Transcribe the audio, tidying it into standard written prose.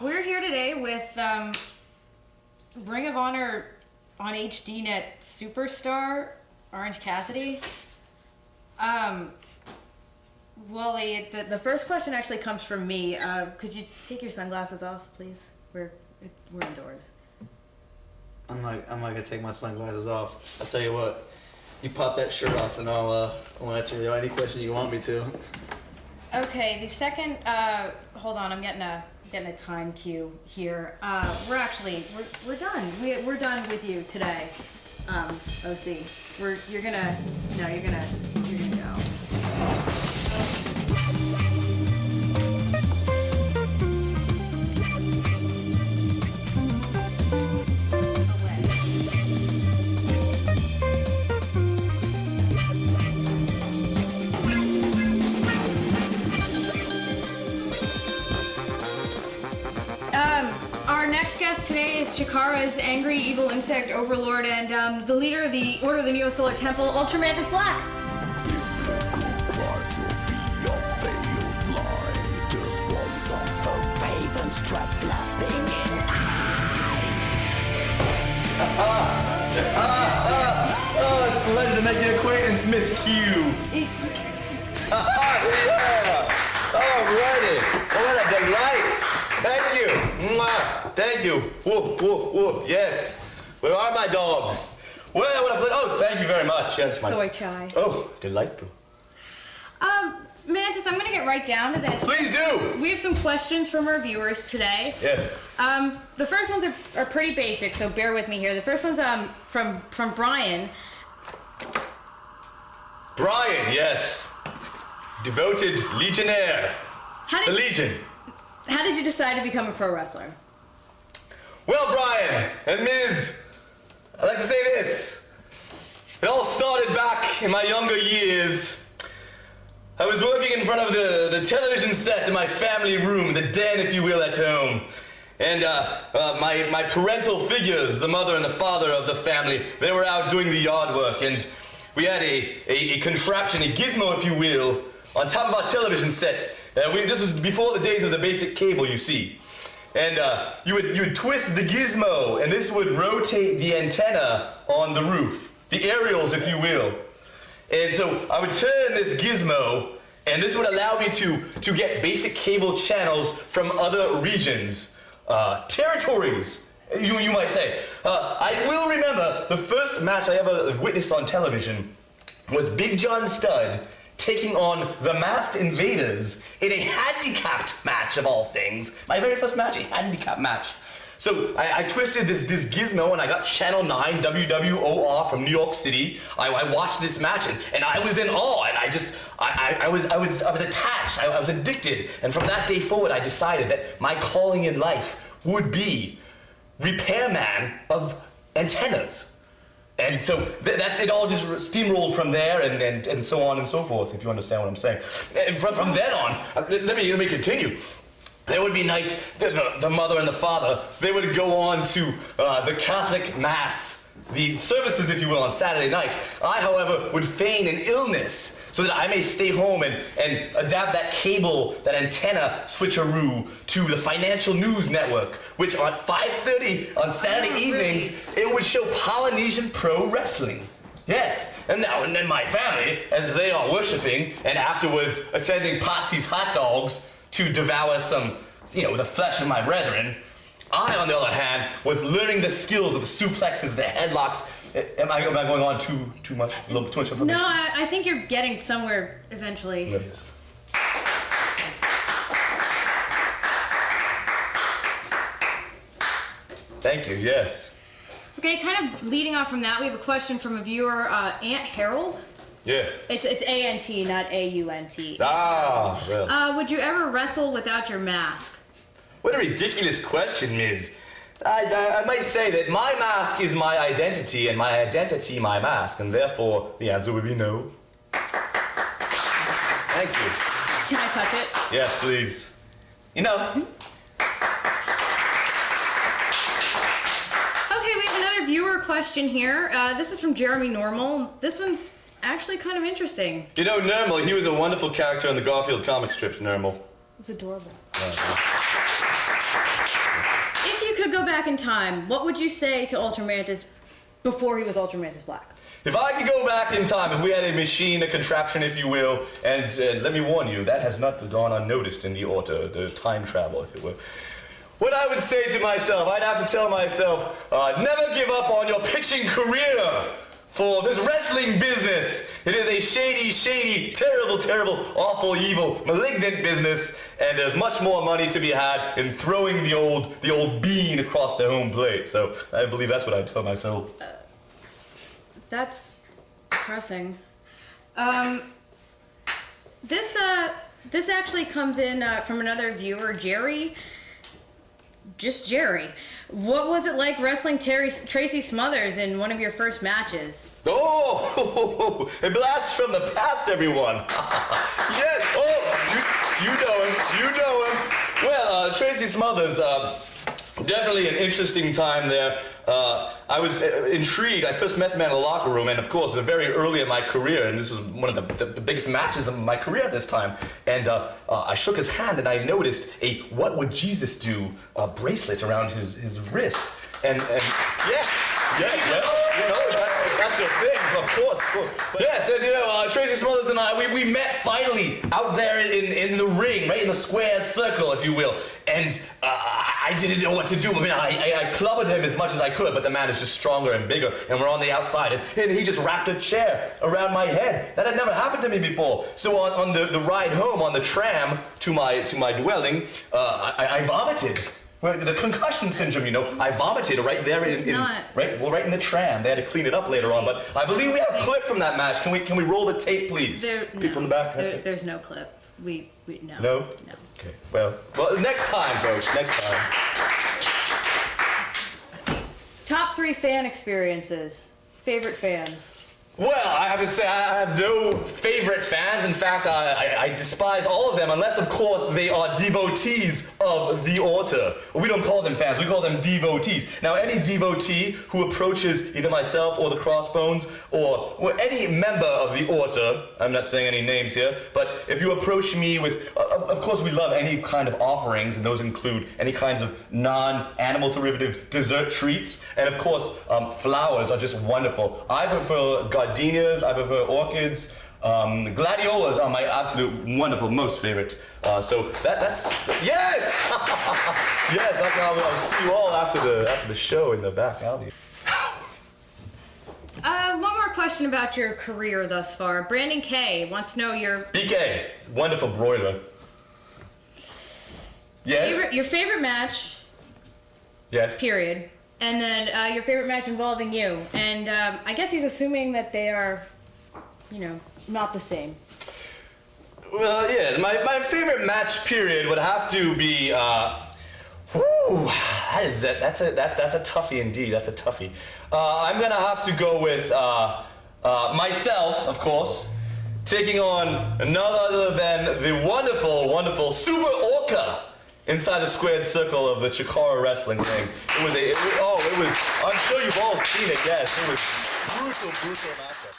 We're here today with Ring of Honor on HDNet superstar Orange Cassidy. Well, the first question actually comes from me. Could you take your sunglasses off, please? We're indoors. I'm not gonna take my sunglasses off. I'll tell you what. You pop that shirt off, and I'll answer any question you want me to. Okay. The second. Hold on. I'm getting a time cue here. We're done. We're done with you today. OC. You're gonna go. Our next guest today is Chikara's angry evil insect overlord and the leader of the Order of the Neo-Solar Temple, UltraMantis Black. Oh, it's a pleasure to make your acquaintance, Miss Q. Yeah. Alrighty. What a delight. Thank you. Mwah. Thank you. Woof, woof, woof. Yes. Where are my dogs? Well, what a pleasure. Oh, thank you very much. Yes, Soy chai. Oh, delightful. Mantis, I'm gonna get right down to this. Please do. We have some questions from our viewers today. Yes. The first ones are pretty basic, so bear with me here. The first one's from Brian. Brian, yes. Devoted legionnaire. The Legion. How did you decide to become a pro wrestler? Well, Brian and Ms., I'd like to say this. It all started back in my younger years. I was working in front of the television set in my family room, the den, if you will, at home. And my parental figures, the mother and the father of the family, they were out doing the yard work. And we had a contraption, a gizmo, if you will, on top of our television set. This was before the days of the basic cable, you see. And you would twist the gizmo, and this would rotate the antenna on the roof, the aerials, if you will. And so I would turn this gizmo, and this would allow me to get basic cable channels from other regions, territories, you might say. I will remember the first match I ever witnessed on television was Big John Studd taking on the Masked Invaders in a handicapped match, of all things. My very first match, a handicapped match. So I twisted this gizmo, and I got Channel 9 WWOR from New York City. I watched this match, and I was in awe, and I was attached. I was addicted, and from that day forward, I decided that my calling in life would be repairman of antennas. And so that's it. All just steamrolled from there, and so on and so forth. If you understand what I'm saying. And from then on, let me continue. There would be nights, the mother and the father, they would go on to the Catholic Mass, the services, if you will, on Saturday night. I, however, would feign an illness so that I may stay home and adapt that cable, that antenna switcheroo to the Financial News Network, which on 5:30 on Saturday evenings, it would show Polynesian pro wrestling. Yes, and then my family, as they are worshiping and afterwards attending Patsy's hot dogs, to devour some, the flesh of my brethren. I, on the other hand, was learning the skills of the suplexes, the headlocks. Am I going on too much information? No, I think you're getting somewhere eventually. Yes. Thank you, yes. Okay, kind of leading off from that, we have a question from a viewer, Aunt Harold. Yes. It's A-N-T, not A-U-N-T. Ah, really? Would you ever wrestle without your mask? What a ridiculous question, Ms. I might say that my mask is my identity, and my identity my mask, and therefore the answer would be no. Thank you. Can I touch it? Yes, please. Okay, we have another viewer question here. This is from Jeremy Normal. This one's actually kind of interesting. Normal, he was a wonderful character in the Garfield comic strips, Normal. It's adorable. go back in time, what would you say to UltraMantis before he was UltraMantis Black? If I could go back in time, if we had a machine, a contraption, if you will, and let me warn you, that has not gone unnoticed in the time travel, if it were. What I would say to myself, I'd have to tell myself, never give up on your pitching career for this wrestling business. It is a shady, shady, terrible, terrible, awful, evil, malignant business, and there's much more money to be had in throwing the old bean across the home plate. So I believe that's what I'd tell myself. That's depressing. This actually comes in from another viewer, Jerry. Just Jerry. What was it like wrestling Tracy Smothers in one of your first matches? Oh, a blast from the past, everyone. Yes. Oh, you know him. Well, Tracy Smothers, definitely an interesting time there. I was intrigued. I first met the man in the locker room, and of course, very early in my career, and this was one of the biggest matches of my career at this time. And I shook his hand, and I noticed a "What Would Jesus Do" bracelet around his wrist. And that's your thing, of course. But yes, and Tracy Smothers and I, we met finally out there in the ring, right in the square circle, if you will. And I didn't know what to do. I mean, I clubbed him as much as I could, but the man is just stronger and bigger, and we're on the outside, and he just wrapped a chair around my head. That had never happened to me before. So on the ride home on the tram to my dwelling, I vomited. Well, the concussion syndrome, I vomited right there right in the tram. They had to clean it up later on, but I believe we have a clip from that match. Can we roll the tape, please? People in the back. There's no clip. We no. No? No. Okay. Well, next time, folks. Next time. Top 3 fan experiences. Favorite fans. Well, I have to say, I have no favorite fans. In fact, I despise all of them, unless, of course, they are devotees of the altar. We don't call them fans, we call them devotees. Now, any devotee who approaches either myself or the Crossbones, or any member of the altar, I'm not saying any names here, but if you approach me with, of course, we love any kind of offerings, and those include any kinds of non-animal derivative dessert treats, and of course, flowers are just wonderful. I prefer gardenias, I prefer orchids. Gladiolas are my absolute wonderful, most favorite. So that's yes, yes. I'll see you all after the show in the back alley. One more question about your career thus far. Brandon K wants to know your BK, wonderful broiler. Yes. Your favorite match. Yes. Period. And then your favorite match involving you. And I guess he's assuming that they are, not the same. Well, yeah, my favorite match period would have to be, that's a toughie indeed, that's a toughie. I'm gonna have to go with myself, of course, taking on none other than the wonderful, wonderful Super Orca inside the squared circle of the Chikara wrestling thing. I'm sure you've all seen it, yes, it was brutal matchup.